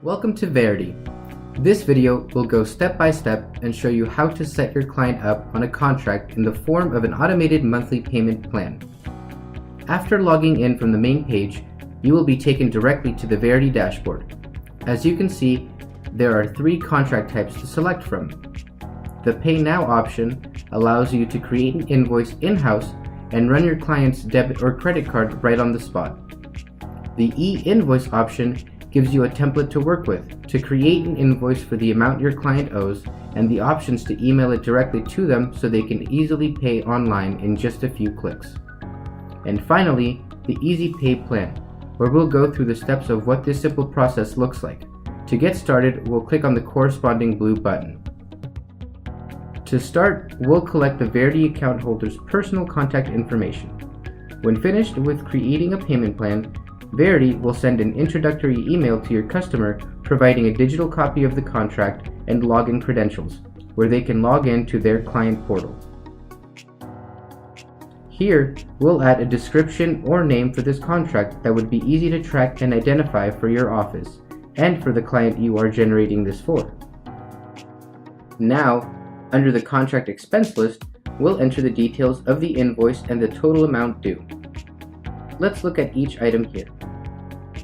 Welcome to Varidi. This video will go step by step and show you how to set your client up on a contract in the form of an automated monthly payment plan. After logging in from the main page, you will be taken directly to the Varidi dashboard. As you can see, there are 3 contract types to select from. The Pay Now option allows you to create an invoice in-house and run your client's debit or credit card right on the spot. The e-invoice option gives you a template to work with to create an invoice for the amount your client owes and the options to email it directly to them so they can easily pay online in just a few clicks. And finally, the Easy Pay plan, where we'll go through the steps of what this simple process looks like. To get started, we'll click on the corresponding blue button. To start, we'll collect the Varidi account holder's personal contact information. When finished with creating a payment plan, Varidi will send an introductory email to your customer providing a digital copy of the contract and login credentials, where they can log in to their client portal. Here, we'll add a description or name for this contract that would be easy to track and identify for your office and for the client you are generating this for. Now, under the contract expense list, we'll enter the details of the invoice and the total amount due. Let's look at each item here.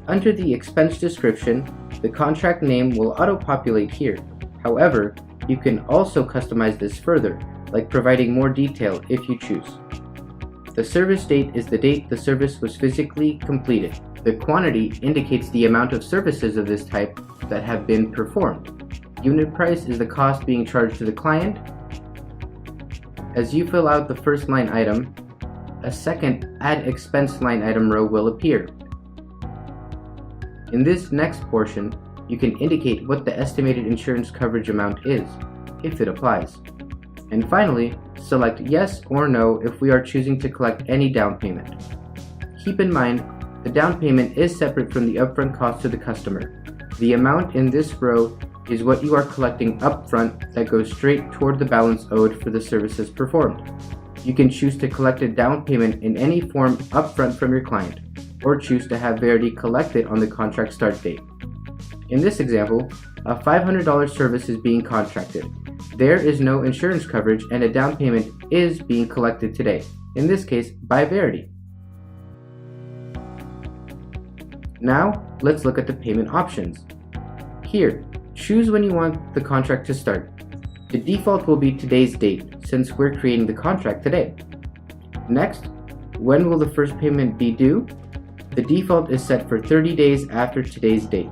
Under the expense description, the contract name will auto-populate here. However, you can also customize this further, like providing more detail if you choose. The service date is the date the service was physically completed. The quantity indicates the amount of services of this type that have been performed. Unit price is the cost being charged to the client. As you fill out the first line item, a second Add Expense line item row will appear. In this next portion, you can indicate what the estimated insurance coverage amount is, if it applies. And finally, select yes or no if we are choosing to collect any down payment. Keep in mind, the down payment is separate from the upfront cost to the customer. The amount in this row is what you are collecting upfront that goes straight toward the balance owed for the services performed. You can choose to collect a down payment in any form upfront from your client, or choose to have Varidi collect it on the contract start date. In this example, a $500 service is being contracted. There is no insurance coverage and a down payment is being collected today, in this case by Varidi. Now, let's look at the payment options. Here, choose when you want the contract to start. The default will be today's date, since we're creating the contract today. Next, when will the first payment be due? The default is set for 30 days after today's date.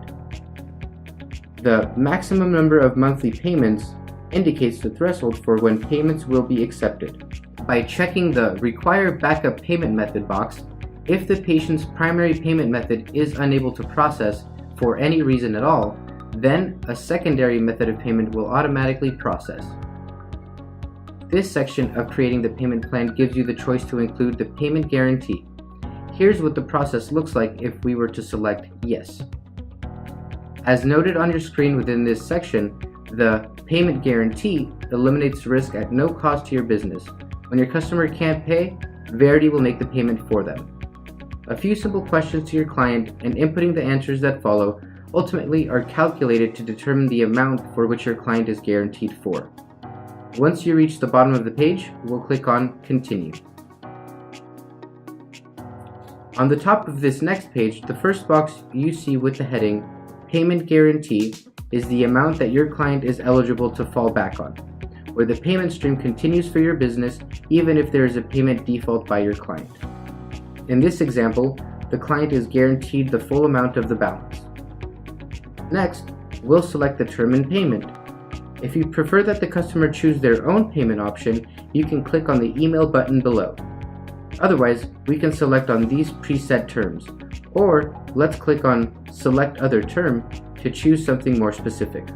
The maximum number of monthly payments indicates the threshold for when payments will be accepted. By checking the Require Backup Payment Method box, if the patient's primary payment method is unable to process for any reason at all, then a secondary method of payment will automatically process. This section of creating the payment plan gives you the choice to include the payment guarantee. Here's what the process looks like if we were to select yes. As noted on your screen within this section, the payment guarantee eliminates risk at no cost to your business. When your customer can't pay, Varidi will make the payment for them. A few simple questions to your client and inputting the answers that follow ultimately are calculated to determine the amount for which your client is guaranteed for. Once you reach the bottom of the page, we'll click on Continue. On the top of this next page, the first box you see with the heading Payment Guarantee is the amount that your client is eligible to fall back on, where the payment stream continues for your business even if there is a payment default by your client. In this example, the client is guaranteed the full amount of the balance. Next, we'll select the term and payment. If you prefer that the customer choose their own payment option, you can click on the email button below. Otherwise, we can select on these preset terms, or let's click on Select Other Term to choose something more specific.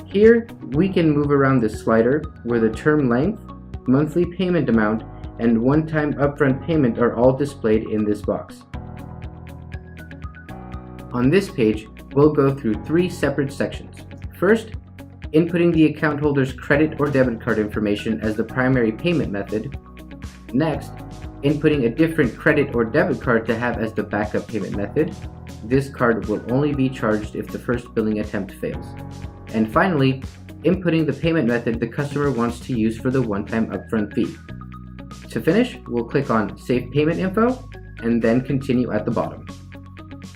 Here, we can move around this slider where the term length, monthly payment amount, and one-time upfront payment are all displayed in this box. On this page, we'll go through 3 separate sections. First, inputting the account holder's credit or debit card information as the primary payment method. Next, inputting a different credit or debit card to have as the backup payment method. This card will only be charged if the first billing attempt fails. And finally, inputting the payment method the customer wants to use for the one-time upfront fee. To finish, we'll click on Save Payment Info and then Continue at the bottom.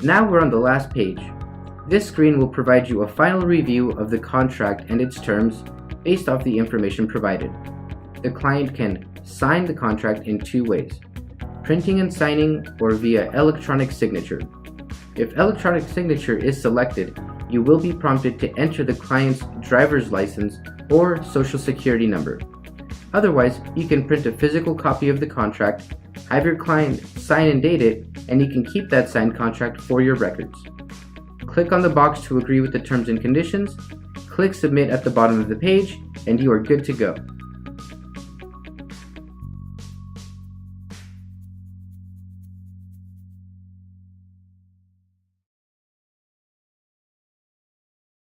Now we're on the last page. This screen will provide you a final review of the contract and its terms based off the information provided. The client can sign the contract in two ways: printing and signing or via electronic signature. If electronic signature is selected, you will be prompted to enter the client's driver's license or social security number. Otherwise, you can print a physical copy of the contract, have your client sign and date it, and you can keep that signed contract for your records. Click on the box to agree with the terms and conditions, click Submit at the bottom of the page, and you are good to go.